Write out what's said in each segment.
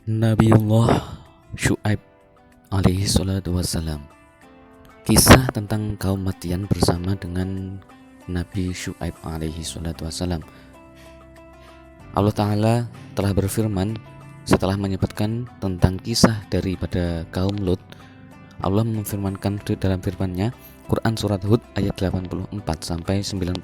Nabiullah Syu'aib alaihi salatu wassalam. Kisah tentang kaum Madian bersama dengan Nabi Syu'aib alaihi salatu wassalam. Allah Ta'ala telah berfirman setelah menyebutkan tentang kisah daripada kaum Lut. Allah memfirmankan dalam firman-Nya Quran Surat Hud ayat 84 sampai 95.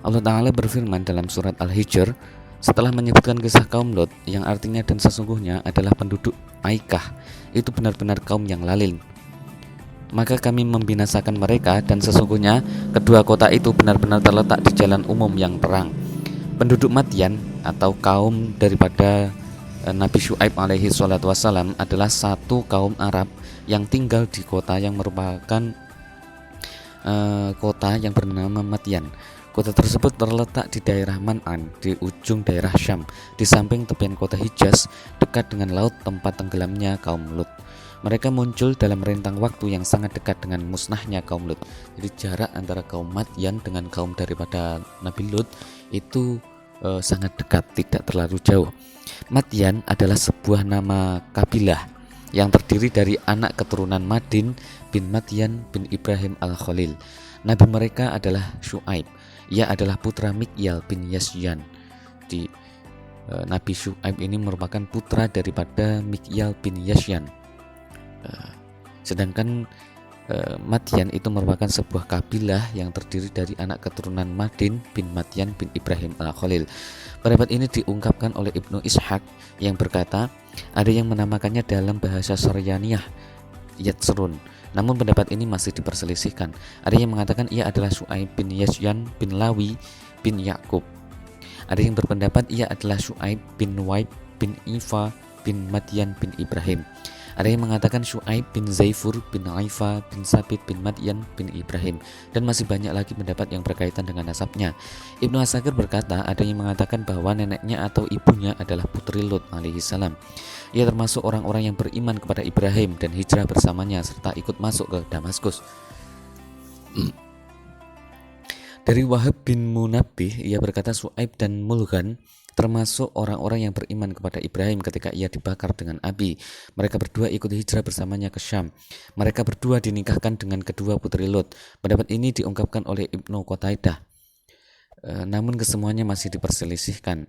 Allah Ta'ala berfirman dalam surat Al-Hijr setelah menyebutkan kisah kaum Lot yang artinya dan sesungguhnya adalah penduduk Aikah, itu benar-benar kaum yang lalin. Maka kami membinasakan mereka dan sesungguhnya kedua kota itu benar-benar terletak di jalan umum yang terang. Penduduk Madian atau kaum daripada Nabi Syu'aib alaihi salatu wassalam adalah satu kaum Arab yang tinggal di kota yang merupakan kota yang bernama Madian. Kota tersebut terletak di daerah Man'an, di ujung daerah Syam, di samping tepian kota Hijaz, dekat dengan laut tempat tenggelamnya kaum Lut. Mereka muncul dalam rentang waktu yang sangat dekat dengan musnahnya kaum Lut. Jadi jarak antara kaum Madian dengan kaum daripada Nabi Lut itu sangat dekat, tidak terlalu jauh. Madian adalah sebuah nama kabilah yang terdiri dari anak keturunan Madin bin Madian bin Ibrahim al-Khalil. Nabi mereka adalah Syu'aib. Ia adalah putra Mikyal bin Yasyan. Nabi Syu'aib ini merupakan putra daripada Mikyal bin Yasyan. Sedangkan Madian itu merupakan sebuah kabilah yang terdiri dari anak keturunan Madin bin Madian bin Ibrahim al-Khalil. Pendapat ini diungkapkan oleh Ibnu Ishaq yang berkata, ada yang menamakannya dalam bahasa Saryaniyah Yatsrun. Namun pendapat ini masih diperselisihkan. Ada yang mengatakan ia adalah Syu'aib bin Yasyan bin Lawi bin Yakub. Ada yang berpendapat ia adalah Syu'aib bin Waib bin Ifa bin Madian bin Ibrahim. Ada yang mengatakan Syu'aib bin Zaifur bin Aifa bin Sabit bin Madian bin Ibrahim. Dan masih banyak lagi pendapat yang berkaitan dengan nasabnya. Ibnu Asakir berkata ada yang mengatakan bahwa neneknya atau ibunya adalah putri Lut alaihi salam. Ia termasuk orang-orang yang beriman kepada Ibrahim dan hijrah bersamanya serta ikut masuk ke Damaskus. Dari Wahab bin Munabbih, ia berkata Syu'aib dan Mulghan termasuk orang-orang yang beriman kepada Ibrahim ketika ia dibakar dengan api. Mereka berdua ikut hijrah bersamanya ke Syam. Mereka berdua dinikahkan dengan kedua putri Lut. Pendapat ini diungkapkan oleh Ibnu Qutaidah. Namun kesemuanya masih diperselisihkan.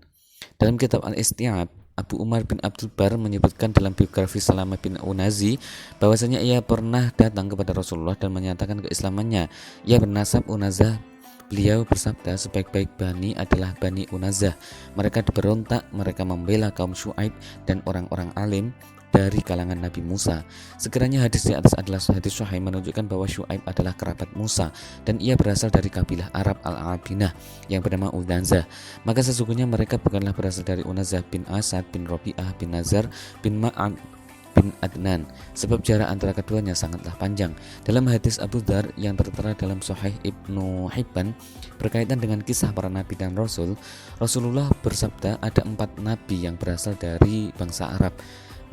Dalam kitab Al-Istiab, Abu Umar bin Abdul Bar menyebutkan dalam biografi Salamah bin Unazi bahwasanya ia pernah datang kepada Rasulullah dan menyatakan keislamannya. Ia bernasab Unazah. Beliau bersabda, sebaik-baik Bani adalah Bani Unazah. Mereka berontak, mereka membela kaum Syu'aib dan orang-orang alim dari kalangan Nabi Musa. Sekiranya hadis di atas adalah hadis sahih menunjukkan bahwa Syu'aib adalah kerabat Musa dan ia berasal dari kabilah Arab Al-Abinah yang bernama Unazah. Maka sesungguhnya mereka bukanlah berasal dari Unazah bin Asad bin Robi'ah bin Nazar bin Ma'ad bin Adnan, sebab jarak antara keduanya sangatlah panjang. Dalam hadis Abu Dzar yang tertera dalam Sahih Ibnu Hibban berkaitan dengan kisah para nabi dan rasul, Rasulullah bersabda ada 4 nabi yang berasal dari bangsa Arab,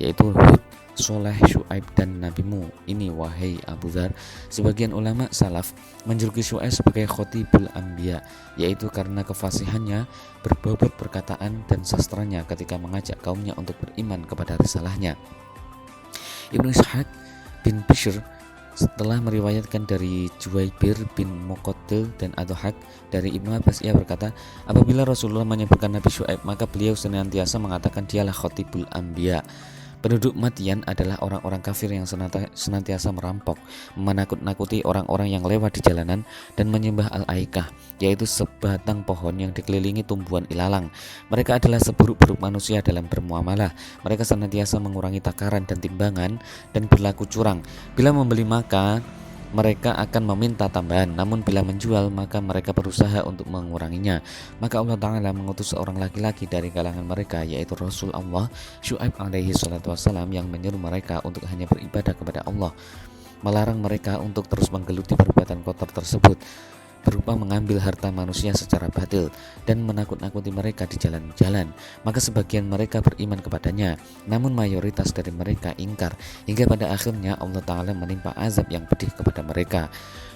yaitu Hud, Soleh, Syu'aib dan nabimu ini wahai Abu Dzar. Sebagian ulama salaf menjuluki Syu'aib sebagai Khotibul Anbiya, yaitu karena kefasihannya, berbobot perkataan dan sastranya ketika mengajak kaumnya untuk beriman kepada risalahnya. Ibnu Ishaq bin Bishr setelah meriwayatkan dari Juwaibir bin Muqatil dan Adhahak dari Ibnu Abbas, ia berkata, apabila Rasulullah menyebutkan Nabi Syu'aib, maka beliau senantiasa mengatakan dialah Khotibul Anbiya. Penduduk Madian adalah orang-orang kafir yang senantiasa merampok, menakut-nakuti orang-orang yang lewat di jalanan dan menyembah Al-Aikah, yaitu sebatang pohon yang dikelilingi tumbuhan ilalang. Mereka adalah seburuk-buruk manusia dalam bermuamalah. Mereka senantiasa mengurangi takaran dan timbangan dan berlaku curang. Bila membeli maka mereka akan meminta tambahan, namun bila menjual maka mereka berusaha untuk menguranginya. Maka Allah Ta'ala mengutus seorang laki-laki dari kalangan mereka, yaitu Rasul Allah Syu'aib alaihi salatu wassalam, yang menyuruh mereka untuk hanya beribadah kepada Allah, melarang mereka untuk terus menggeluti perbuatan kotor tersebut berupa mengambil harta manusia secara batil dan menakut-nakuti mereka di jalan-jalan. Maka sebagian mereka beriman kepadanya, namun mayoritas dari mereka ingkar, hingga pada akhirnya Allah Ta'ala menimpa azab yang pedih kepada mereka.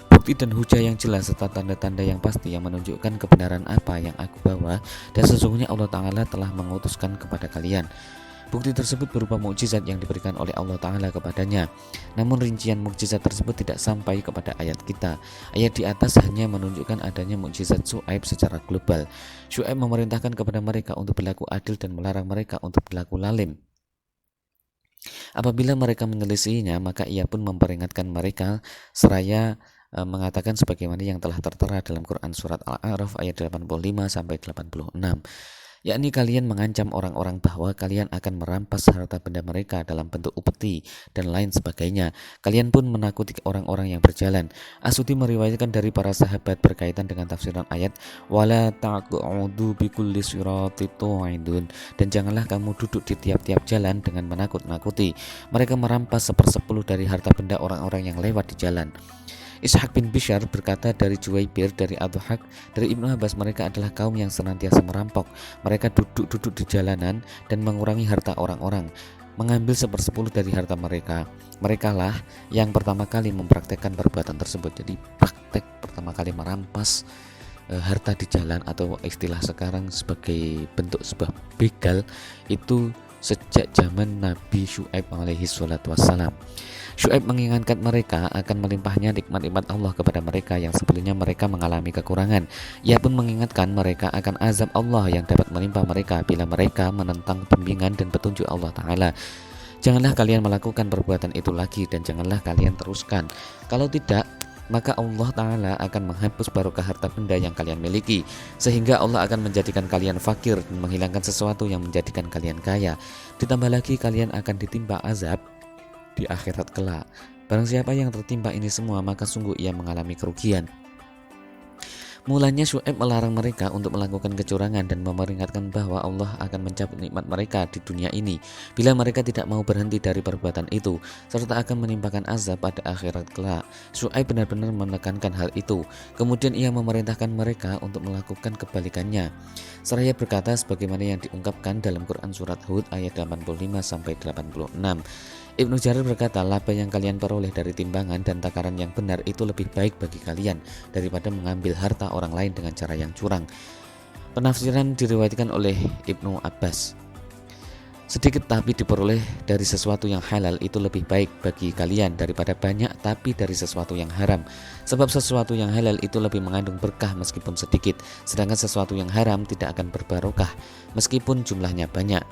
Bukti dan hujah yang jelas serta tanda-tanda yang pasti yang menunjukkan kebenaran apa yang aku bawa, dan sesungguhnya Allah Ta'ala telah mengutuskan kepada kalian. Bukti tersebut berupa mukjizat yang diberikan oleh Allah Ta'ala kepadanya. Namun rincian mukjizat tersebut tidak sampai kepada ayat kita. Ayat di atas hanya menunjukkan adanya mukjizat Syuaib secara global. Syuaib memerintahkan kepada mereka untuk berlaku adil dan melarang mereka untuk berlaku lalim. Apabila mereka menyelisihinya, maka ia pun memperingatkan mereka seraya mengatakan sebagaimana yang telah tertera dalam Quran surat Al-A'raf ayat 85 sampai 86, yakni kalian mengancam orang-orang bahwa kalian akan merampas harta benda mereka dalam bentuk upeti dan lain sebagainya. Kalian pun menakuti orang-orang yang berjalan. As-Suddi meriwayatkan dari para sahabat berkaitan dengan tafsiran ayat wala taq'udu bikulli sirati tu'idun, dan janganlah kamu duduk di tiap-tiap jalan dengan menakut-nakuti. Mereka merampas 1/10 dari harta benda orang-orang yang lewat di jalan. Ishaq bin Bishr berkata dari Juwaybir, dari Adhaq, dari Ibnu Abbas, mereka adalah kaum yang senantiasa merampok. Mereka duduk-duduk di jalanan dan mengurangi harta orang-orang, mengambil 1/10 dari harta mereka. Merekalah yang pertama kali mempraktekkan perbuatan tersebut. Jadi praktek pertama kali merampas harta di jalan, atau istilah sekarang sebagai bentuk sebuah begal, itu sejak zaman Nabi Syuaib alaihi salatu wassalam. Syuaib mengingatkan mereka akan melimpahnya nikmat-nikmat Allah kepada mereka yang sebelumnya mereka mengalami kekurangan. Ia pun mengingatkan mereka akan azab Allah yang dapat menimpa mereka bila mereka menentang bimbingan dan petunjuk Allah Ta'ala. Janganlah kalian melakukan perbuatan itu lagi, dan janganlah kalian teruskan. Kalau tidak, maka Allah Ta'ala akan menghapus barokah harta benda yang kalian miliki, sehingga Allah akan menjadikan kalian fakir dan menghilangkan sesuatu yang menjadikan kalian kaya. Ditambah lagi kalian akan ditimpa azab di akhirat kelak. Barang siapa yang tertimpa ini semua, maka sungguh ia mengalami kerugian. Mulanya Syuaib melarang mereka untuk melakukan kecurangan dan memperingatkan bahwa Allah akan mencabut nikmat mereka di dunia ini bila mereka tidak mau berhenti dari perbuatan itu, serta akan menimpakan azab pada akhirat kelak. Syuaib benar-benar menekankan hal itu. Kemudian ia memerintahkan mereka untuk melakukan kebalikannya, seraya berkata sebagaimana yang diungkapkan dalam Quran surat Hud ayat 85 sampai 86. Ibnu Jarir berkata, laba yang kalian peroleh dari timbangan dan takaran yang benar itu lebih baik bagi kalian daripada mengambil harta orang lain dengan cara yang curang. Penafsiran diriwayatkan oleh Ibnu Abbas. Sedikit tapi diperoleh dari sesuatu yang halal itu lebih baik bagi kalian daripada banyak tapi dari sesuatu yang haram. Sebab sesuatu yang halal itu lebih mengandung berkah meskipun sedikit, sedangkan sesuatu yang haram tidak akan berbarokah meskipun jumlahnya banyak.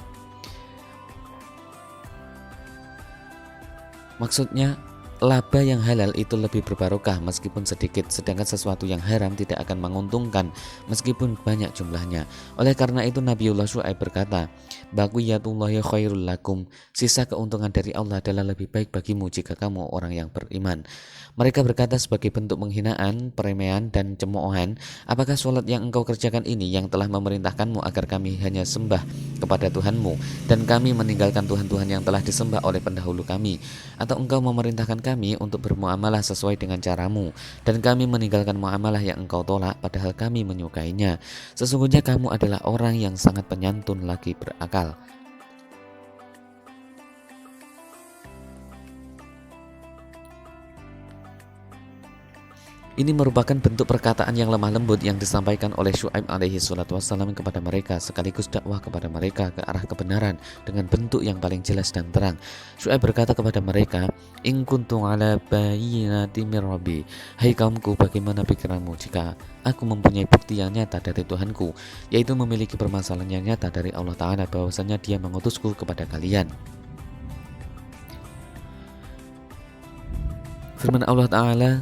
Maksudnya, laba yang halal itu lebih berbarokah meskipun sedikit, sedangkan sesuatu yang haram tidak akan menguntungkan meskipun banyak jumlahnya. Oleh karena itu Nabiullah Syuaib berkata, baqiyatullahi khairul lakum, sisa keuntungan dari Allah adalah lebih baik bagimu jika kamu orang yang beriman. Mereka berkata sebagai bentuk penghinaan, peremehan, dan cemoohan, apakah sholat yang engkau kerjakan ini yang telah memerintahkanmu agar kami hanya sembah kepada Tuhanmu dan kami meninggalkan Tuhan-Tuhan yang telah disembah oleh pendahulu kami, atau engkau memerintahkan kami untuk bermuamalah sesuai dengan caramu dan kami meninggalkan muamalah yang engkau tolak padahal kami menyukainya. Sesungguhnya kamu adalah orang yang sangat penyantun lagi berakal. Ini merupakan bentuk perkataan yang lemah lembut yang disampaikan oleh Syuaib alaihi salatu wassalam kepada mereka, sekaligus dakwah kepada mereka ke arah kebenaran dengan bentuk yang paling jelas dan terang. Syuaib berkata kepada mereka, in kuntum ala bayyinati mir rabbi, hai kaumku, bagaimana pikiranmu jika aku mempunyai bukti yang nyata dari Tuhanku, yaitu memiliki permasalahan yang nyata dari Allah Ta'ala bahwasanya Dia mengutusku kepada kalian. Firman Allah Ta'ala,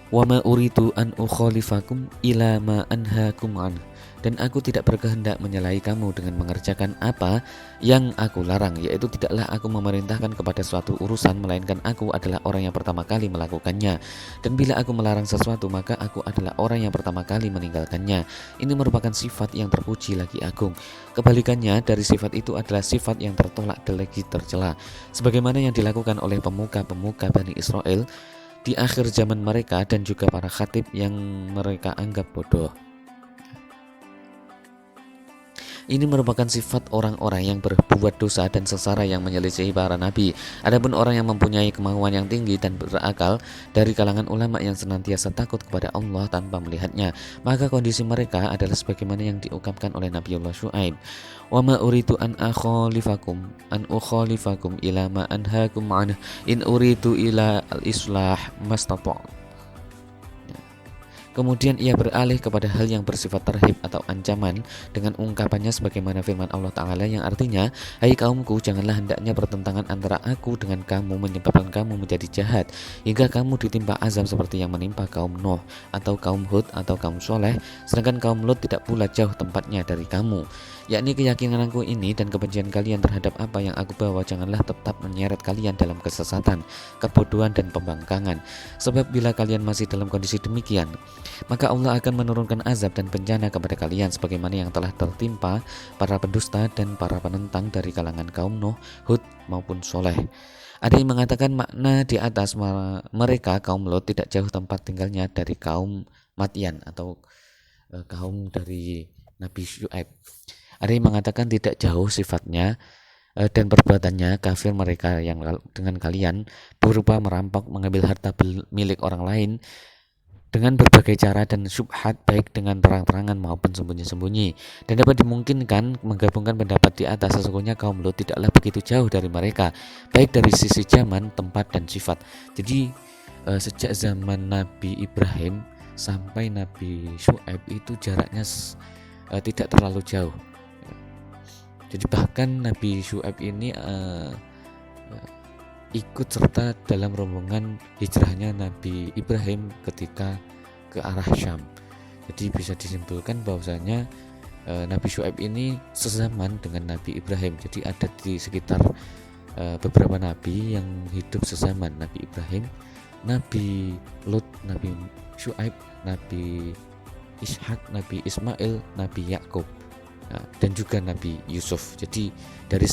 wa ma uridu an ukhalifakum ila ma anhaakum an, dan aku tidak berkehendak menyalahi kamu dengan mengerjakan apa yang aku larang, yaitu tidaklah aku memerintahkan kepada suatu urusan melainkan aku adalah orang yang pertama kali melakukannya, dan bila aku melarang sesuatu maka aku adalah orang yang pertama kali meninggalkannya. Ini merupakan sifat yang terpuji lagi agung. Kebalikannya dari sifat itu adalah sifat yang tertolak dan lagi tercela, sebagaimana yang dilakukan oleh pemuka-pemuka Bani Israel di akhir zaman mereka dan juga para khatib yang mereka anggap bodoh. Ini merupakan sifat orang-orang yang berbuat dosa dan sesara yang menyelisihi para nabi. Adapun orang yang mempunyai kemauan yang tinggi dan berakal dari kalangan ulama yang senantiasa takut kepada Allah tanpa melihatnya, maka kondisi mereka adalah sebagaimana yang diungkapkan oleh Nabiullah Syuaib. Wa ma uridu an ukhalifakum ila ma anhaakum anhu in uridu ila al-islah mastata'tu. Kemudian ia beralih kepada hal yang bersifat terhib atau ancaman dengan ungkapannya sebagaimana firman Allah Ta'ala yang artinya, hai kaumku, janganlah hendaknya pertentangan antara aku dengan kamu menyebabkan kamu menjadi jahat hingga kamu ditimpa azab seperti yang menimpa kaum Nuh atau kaum Hud atau kaum Soleh, sedangkan kaum Lut tidak pula jauh tempatnya dari kamu. Yakni keyakinanku ini dan kebencian kalian terhadap apa yang aku bawa janganlah tetap menyeret kalian dalam kesesatan, kebodohan dan pembangkangan. Sebab bila kalian masih dalam kondisi demikian, maka Allah akan menurunkan azab dan bencana kepada kalian sebagaimana yang telah tertimpa para pendusta dan para penentang dari kalangan kaum Nuh, Hud maupun Soleh. Ada yang mengatakan makna di atas mereka kaum Lot tidak jauh tempat tinggalnya dari kaum Madyan atau kaum dari Nabi Syuaib. Ada yang mengatakan tidak jauh sifatnya dan perbuatannya kafir mereka yang dengan kalian berupa merampok, mengambil harta milik orang lain dengan berbagai cara dan syubhat baik dengan terang-terangan maupun sembunyi-sembunyi. Dan dapat dimungkinkan menggabungkan pendapat di atas sesungguhnya kaum Lot tidaklah begitu jauh dari mereka baik dari sisi zaman, tempat dan sifat. Jadi sejak zaman Nabi Ibrahim sampai Nabi Syuaib itu jaraknya tidak terlalu jauh. Jadi bahkan Nabi Syuaib ini ikut serta dalam rombongan hijrahnya Nabi Ibrahim ketika ke arah Syam. Jadi bisa disimpulkan bahwasanya Nabi Syuaib ini sezaman dengan Nabi Ibrahim. Jadi ada di sekitar beberapa nabi yang hidup sezaman, Nabi Ibrahim, Nabi Lut, Nabi Syuaib, Nabi Ishak, Nabi Ismail, Nabi Yakub, dan juga Nabi Yusuf. Jadi dari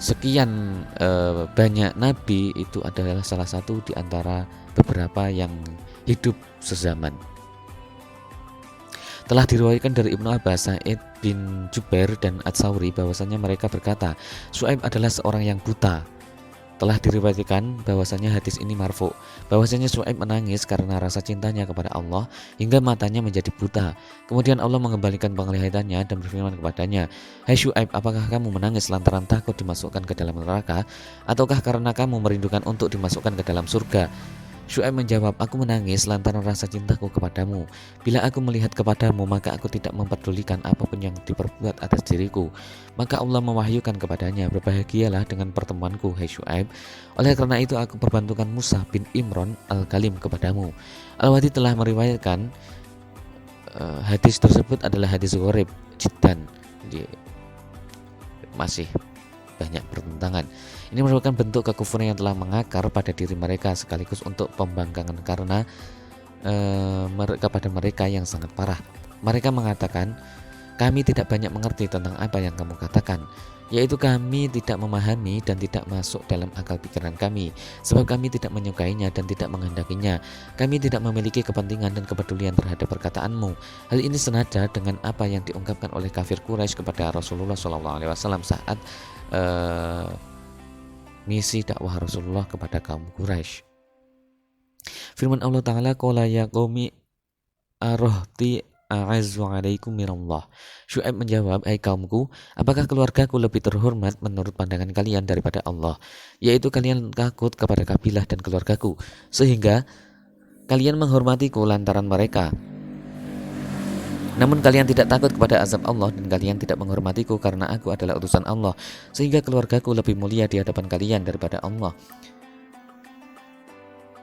sekian banyak nabi itu adalah salah satu di antara beberapa yang hidup sezaman. Telah diriwayatkan dari Ibnu Abbas, Sa'id bin Jubair dan Ats-Tsauri bahwasanya mereka berkata, Syuaib adalah seorang yang buta. Telah diriwayatkan bahwasanya hadis ini marfu, bahwasanya Syuaib menangis karena rasa cintanya kepada Allah hingga matanya menjadi buta. Kemudian Allah mengembalikan penglihatannya dan berfirman kepadanya, hai Syuaib, apakah kamu menangis lantaran takut dimasukkan ke dalam neraka ataukah karena kamu merindukan untuk dimasukkan ke dalam surga? Syuaib menjawab, aku menangis lantaran rasa cintaku kepadamu. Bila aku melihat kepadamu, maka aku tidak memperdulikan apapun yang diperbuat atas diriku. Maka Allah mewahyukan kepadanya, berbahagialah dengan pertemuanku, hai Syuaib. Oleh karena itu aku perbantukan Musa bin Imran al-Kalim kepadamu. Al-Wadi telah meriwayatkan hadis tersebut adalah hadis gharib jiddan. Masih banyak pertentangan. Ini merupakan bentuk kekufuran yang telah mengakar pada diri mereka sekaligus untuk pembangkangan karena kepada mereka yang sangat parah. Mereka mengatakan, kami tidak banyak mengerti tentang apa yang kamu katakan, yaitu kami tidak memahami dan tidak masuk dalam akal pikiran kami, sebab kami tidak menyukainya dan tidak menghendakinya. Kami tidak memiliki kepentingan dan kepedulian terhadap perkataanmu. Hal ini senada dengan apa yang diungkapkan oleh kafir Quraisy kepada Rasulullah SAW saat misi dakwah Rasulullah kepada kaum Quraisy. Firman Allah Ta'ala, qala ya qaumi arahti a'azzu 'alaikum minallah. Syuaib menjawab, hai kaumku, apakah keluargaku lebih terhormat menurut pandangan kalian daripada Allah, yaitu kalian takut kepada kabilah dan keluargaku sehingga kalian menghormatiku lantaran mereka. Namun kalian tidak takut kepada azab Allah dan kalian tidak menghormatiku karena aku adalah utusan Allah, sehingga keluargaku lebih mulia di hadapan kalian daripada Allah.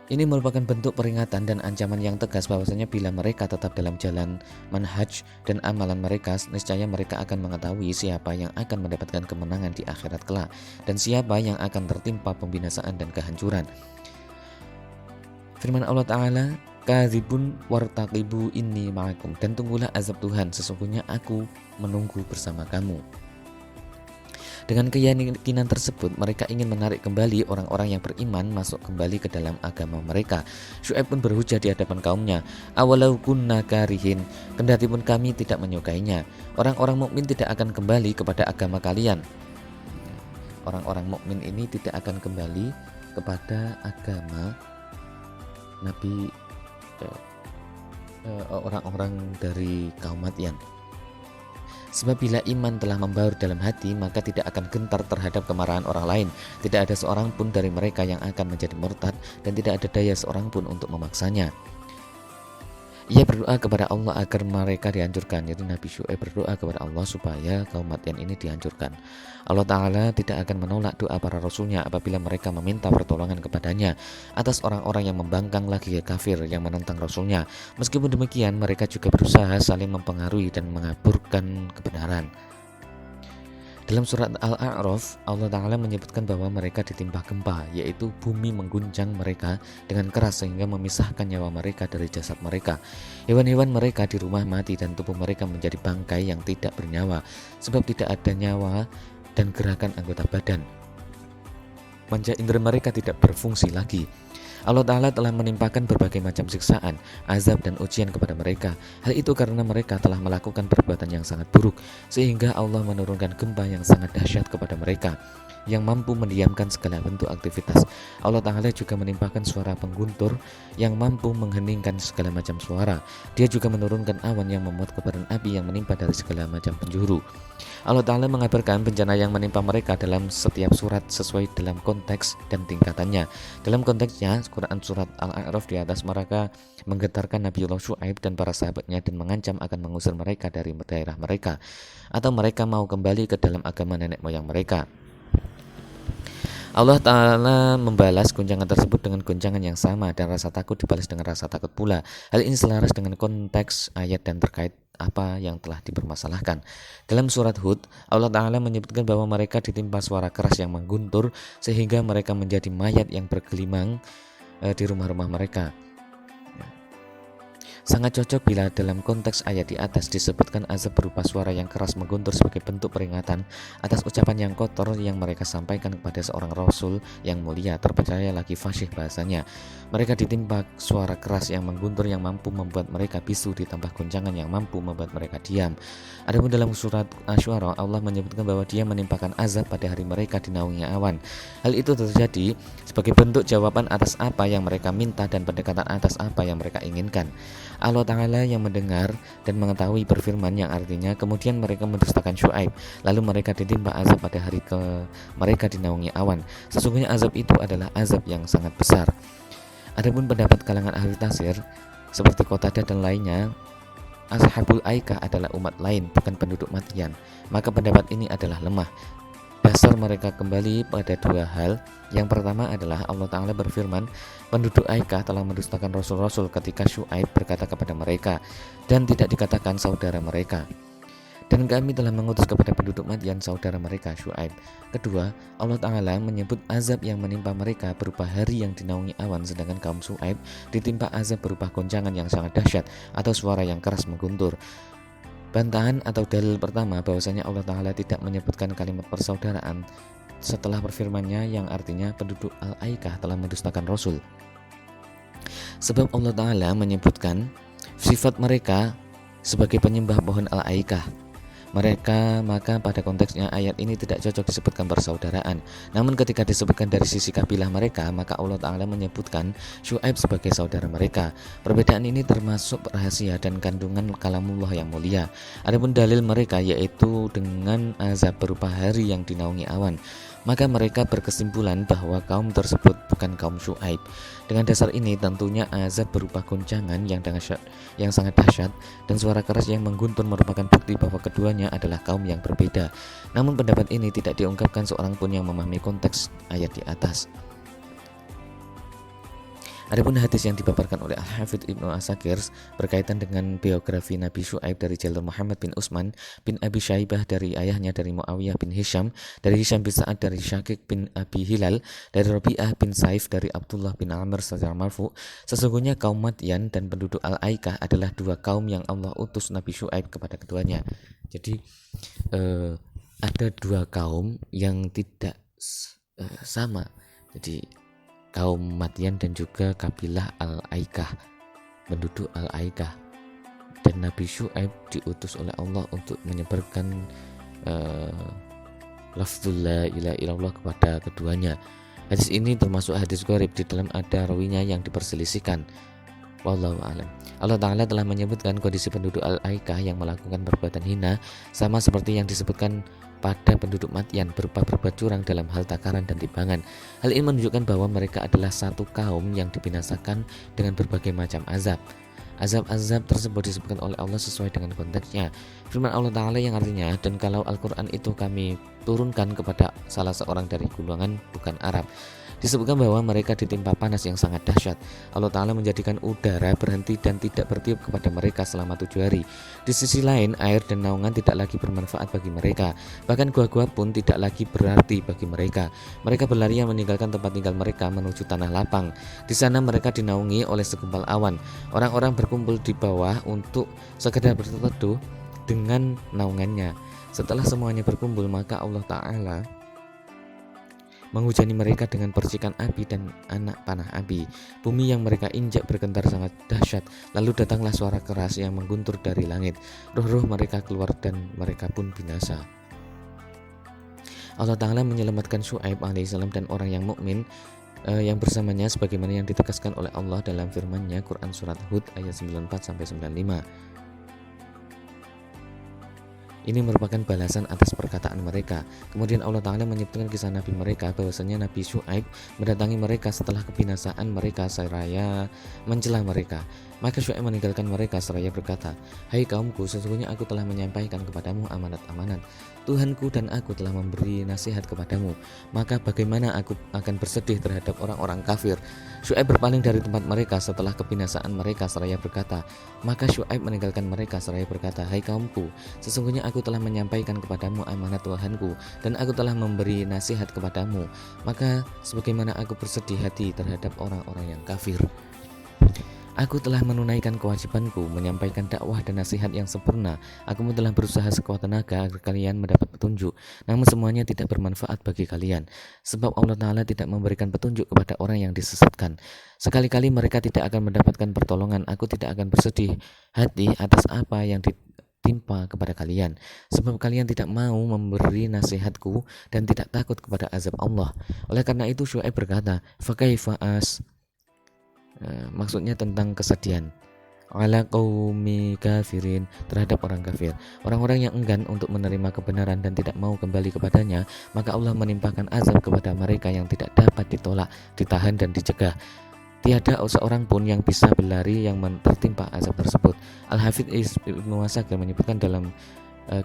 Ini merupakan bentuk peringatan dan ancaman yang tegas bahwasanya bila mereka tetap dalam jalan manhaj dan amalan mereka, niscaya mereka akan mengetahui siapa yang akan mendapatkan kemenangan di akhirat kelak dan siapa yang akan tertimpa pembinasaan dan kehancuran. Firman Allah Ta'ala, kadzibun wartaqibu inni ma'akum, dan tunggulah azab Tuhan, sesungguhnya aku menunggu bersama kamu. Dengan keyakinan tersebut, mereka ingin menarik kembali orang-orang yang beriman masuk kembali ke dalam agama mereka. Syuaib pun berhujah di hadapan kaumnya, "Awalau kunna karihin, kendati pun kami tidak menyukainya. Orang-orang mukmin tidak akan kembali kepada agama kalian." Orang-orang mukmin ini tidak akan kembali kepada agama Nabi, orang-orang dari kaum Madyan. Sebab bila iman telah membaur dalam hati, maka tidak akan gentar terhadap kemarahan orang lain. Tidak ada seorang pun dari mereka yang akan menjadi murtad, dan tidak ada daya seorang pun untuk memaksanya. Ia berdoa kepada Allah agar mereka dihancurkan. Jadi Nabi Syuaib berdoa kepada Allah supaya kaum Madyan ini dihancurkan. Allah Ta'ala tidak akan menolak doa para rasulnya apabila mereka meminta pertolongan kepadanya atas orang-orang yang membangkang lagi kafir yang menentang rasulnya. Meskipun demikian, mereka juga berusaha saling mempengaruhi dan mengaburkan kebenaran. Dalam surat Al-A'raf, Allah Ta'ala menyebutkan bahwa mereka ditimpa gempa, yaitu bumi mengguncang mereka dengan keras sehingga memisahkan nyawa mereka dari jasad mereka. Hewan-hewan mereka di rumah mati dan tubuh mereka menjadi bangkai yang tidak bernyawa, sebab tidak ada nyawa dan gerakan anggota badan. Panca indera mereka tidak berfungsi lagi. Allah Ta'ala telah menimpakan berbagai macam siksaan, azab dan ujian kepada mereka. Hal itu karena mereka telah melakukan perbuatan yang sangat buruk, sehingga Allah menurunkan gempa yang sangat dahsyat kepada mereka, yang mampu mendiamkan segala bentuk aktivitas. Allah Ta'ala juga menimpakan suara pengguntur yang mampu mengheningkan segala macam suara. Dia juga menurunkan awan yang memuat kobaran api yang menimpa dari segala macam penjuru. Allah Ta'ala mengabarkan bencana yang menimpa mereka dalam setiap surat sesuai dalam konteks dan tingkatannya. Dalam konteksnya, Quran surat Al-A'raf di atas mereka menggetarkan Nabiullah Syuaib dan para sahabatnya dan mengancam akan mengusir mereka dari daerah mereka, atau mereka mau kembali ke dalam agama nenek moyang mereka. Allah Ta'ala membalas guncangan tersebut dengan guncangan yang sama, dan rasa takut dibalas dengan rasa takut pula. Hal ini selaras dengan konteks ayat dan terkait apa yang telah dipermasalahkan. Dalam surat Hud, Allah Ta'ala menyebutkan bahwa mereka ditimpa suara keras yang mengguntur sehingga mereka menjadi mayat yang bergelimang di rumah-rumah mereka. Sangat cocok bila dalam konteks ayat di atas disebutkan azab berupa suara yang keras mengguntur sebagai bentuk peringatan atas ucapan yang kotor yang mereka sampaikan kepada seorang rasul yang mulia, terpercaya lagi fasih bahasanya. Mereka ditimpa suara keras yang mengguntur yang mampu membuat mereka bisu, ditambah guncangan yang mampu membuat mereka diam. Adapun dalam surat Asy-Syu'ara, Allah menyebutkan bahwa Dia menimpakan azab pada hari mereka dinaungi awan. Hal itu terjadi sebagai bentuk jawaban atas apa yang mereka minta dan pendekatan atas apa yang mereka inginkan. Allah Ta'ala yang mendengar dan mengetahui berfirman yang artinya, kemudian mereka mendustakan Syuaib, lalu mereka ditimpa azab pada hari mereka dinaungi awan. Sesungguhnya azab itu adalah azab yang sangat besar. Adapun pendapat kalangan ahli tafsir seperti Qatadah dan lainnya, Ashabul Aikah adalah umat lain, bukan penduduk Madyan. Maka pendapat ini adalah lemah. Dasar mereka kembali pada dua hal. Yang pertama adalah Allah Ta'ala berfirman, penduduk Aikah telah mendustakan rasul-rasul ketika Syuaib berkata kepada mereka, dan tidak dikatakan saudara mereka. Dan kami telah mengutus kepada penduduk Madyan saudara mereka Syuaib. Kedua, Allah Ta'ala menyebut azab yang menimpa mereka berupa hari yang dinaungi awan, sedangkan kaum Syuaib ditimpa azab berupa goncangan yang sangat dahsyat atau suara yang keras mengguntur. Bantahan atau dalil pertama bahwasanya Allah Ta'ala tidak menyebutkan kalimat persaudaraan setelah berfirmannya yang artinya penduduk Al-Aikah telah mendustakan Rasul. Sebab Allah Ta'ala menyebutkan sifat mereka sebagai penyembah pohon Al-Aikah. Maka pada konteksnya ayat ini tidak cocok disebutkan persaudaraan. Namun ketika disebutkan dari sisi kabilah mereka, maka Allah Ta'ala menyebutkan Syuaib sebagai saudara mereka. Perbedaan ini termasuk rahasia dan kandungan kalamullah yang mulia. Adapun dalil mereka yaitu dengan azab berupa hari yang dinaungi awan, maka mereka berkesimpulan bahwa kaum tersebut bukan kaum Syuaib. Dengan dasar ini tentunya azab berupa goncangan yang sangat dahsyat dan suara keras yang mengguntur merupakan bukti bahwa keduanya adalah kaum yang berbeda. Namun pendapat ini tidak diungkapkan seorang pun yang memahami konteks ayat di atas. Adapun hadis yang dipaparkan oleh Al-Hafidz Ibnu Asakir berkaitan dengan biografi Nabi Syuaib dari jalur Muhammad bin Utsman bin Abi Syaibah dari ayahnya dari Muawiyah bin Hisham, dari Hisham bin Sa'ad dari Syakik bin Abi Hilal, dari Rabi'ah bin Saif dari Abdullah bin Amr secara marfu, sesungguhnya kaum Madyan dan penduduk Al-Aikah adalah dua kaum yang Allah utus Nabi Syuaib kepada keduanya. Jadi ada dua kaum yang tidak sama. Jadi kaum Madian dan juga kabilah Al-Aikah, penduduk Al-Aikah. Dan Nabi Syuaib diutus oleh Allah untuk menyebarkan lafzul la ilaha illallah kepada keduanya. Hadis ini termasuk hadis gharib, di dalam ada rawinya yang diperselisihkan. Wallahu a'lam. Allah Ta'ala telah menyebutkan kondisi penduduk Al-Aikah yang melakukan perbuatan hina sama seperti yang disebutkan pada penduduk Madian berupa berbuat curang dalam hal takaran dan timbangan. Hal ini menunjukkan bahwa mereka adalah satu kaum yang dibinasakan dengan berbagai macam azab. Azab-azab tersebut disebutkan oleh Allah sesuai dengan konteksnya. Firman Allah Ta'ala yang artinya, dan kalau Al-Quran itu kami turunkan kepada salah seorang dari golongan bukan Arab, disebutkan bahwa mereka ditimpa panas yang sangat dahsyat. Allah Ta'ala menjadikan udara berhenti dan tidak bertiup kepada mereka selama 7 hari. Di sisi lain, air dan naungan tidak lagi bermanfaat bagi mereka. Bahkan gua-gua pun tidak lagi berarti bagi mereka. Mereka berlarian meninggalkan tempat tinggal mereka menuju tanah lapang. Di sana mereka dinaungi oleh segumpal awan. Orang-orang berkumpul di bawah untuk sekedar berteduh dengan naungannya. Setelah semuanya berkumpul, maka Allah Ta'ala menghujani mereka dengan percikan api dan anak panah api. Bumi yang mereka injak bergetar sangat dahsyat. Lalu datanglah suara keras yang mengguntur dari langit. Roh-roh mereka keluar dan mereka pun binasa. Allah Ta'ala menyelamatkan Syuaib alaihissalam dan orang yang mukmin yang bersamanya sebagaimana yang ditegaskan oleh Allah dalam firman-Nya Quran surat Hud ayat 94-95. Ini merupakan balasan atas perkataan mereka. Kemudian Allah Ta'ala menyebutkan kisah Nabi mereka, bahwasanya Nabi Syuaib mendatangi mereka setelah kebinasaan mereka seraya mencela mereka. Maka Syuaib meninggalkan mereka seraya berkata, "Hai kaumku, sesungguhnya aku telah menyampaikan kepadamu amanat-amanat. Tuhanku dan aku telah memberi nasihat kepadamu. Maka bagaimana aku akan bersedih terhadap orang-orang kafir?" Syuaib berpaling dari tempat mereka setelah kebinasaan mereka seraya berkata. Maka Syuaib meninggalkan mereka seraya berkata, "Hai kaumku, sesungguhnya aku telah menyampaikan kepadamu amanat Tuhanku dan aku telah memberi nasihat kepadamu. Maka sebagaimana aku bersedih hati terhadap orang-orang yang kafir. Aku telah menunaikan kewajibanku, menyampaikan dakwah dan nasihat yang sempurna. Aku pun telah berusaha sekuat tenaga agar kalian mendapat petunjuk. Namun semuanya tidak bermanfaat bagi kalian, sebab Allah Ta'ala tidak memberikan petunjuk kepada orang yang disesatkan. Sekali-kali mereka tidak akan mendapatkan pertolongan. Aku tidak akan bersedih hati atas apa yang timpa kepada kalian, sebab kalian tidak mau memberi nasihatku dan tidak takut kepada azab Allah. Oleh karena itu Syuaib berkata, "Fakaifa as." Maksudnya tentang kesedihan ala qaumi kafirin, terhadap orang kafir, orang-orang yang enggan untuk menerima kebenaran dan tidak mau kembali kepadanya. Maka Allah menimpakan azab kepada mereka yang tidak dapat ditolak, ditahan dan dicegah. Tiada seorang pun yang bisa berlari yang tertimpa azab tersebut. Al-Hafidz Ibnu Asakir menyebutkan dalam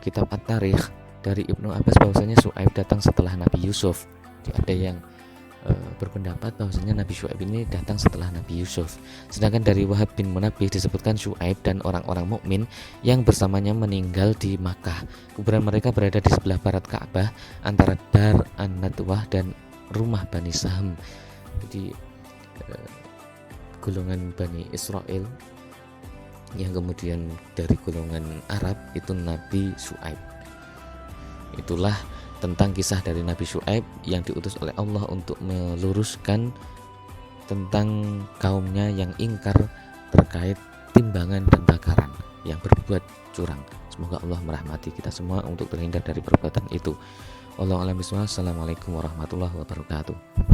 kitab At-Tarikh dari Ibnu Abbas bahwasanya Syuaib datang setelah Nabi Yusuf. Jadi ada yang berpendapat bahwasanya Nabi Syuaib ini datang setelah Nabi Yusuf. Sedangkan dari Wahab bin Munabbih disebutkan Syuaib dan orang-orang mukmin yang bersamanya meninggal di Makkah. Kuburan mereka berada di sebelah barat Ka'bah antara Dar An-Nadwah dan rumah Bani Sahm. Jadi golongan Bani Israel yang kemudian dari golongan Arab itu Nabi Syuaib. Itulah tentang kisah dari Nabi Syuaib yang diutus oleh Allah untuk meluruskan tentang kaumnya yang ingkar terkait timbangan dan takaran, yang berbuat curang. Semoga Allah merahmati kita semua untuk terhindar dari perbuatan itu. Wallahu a'lam bishawab. Assalamualaikum warahmatullahi wabarakatuh.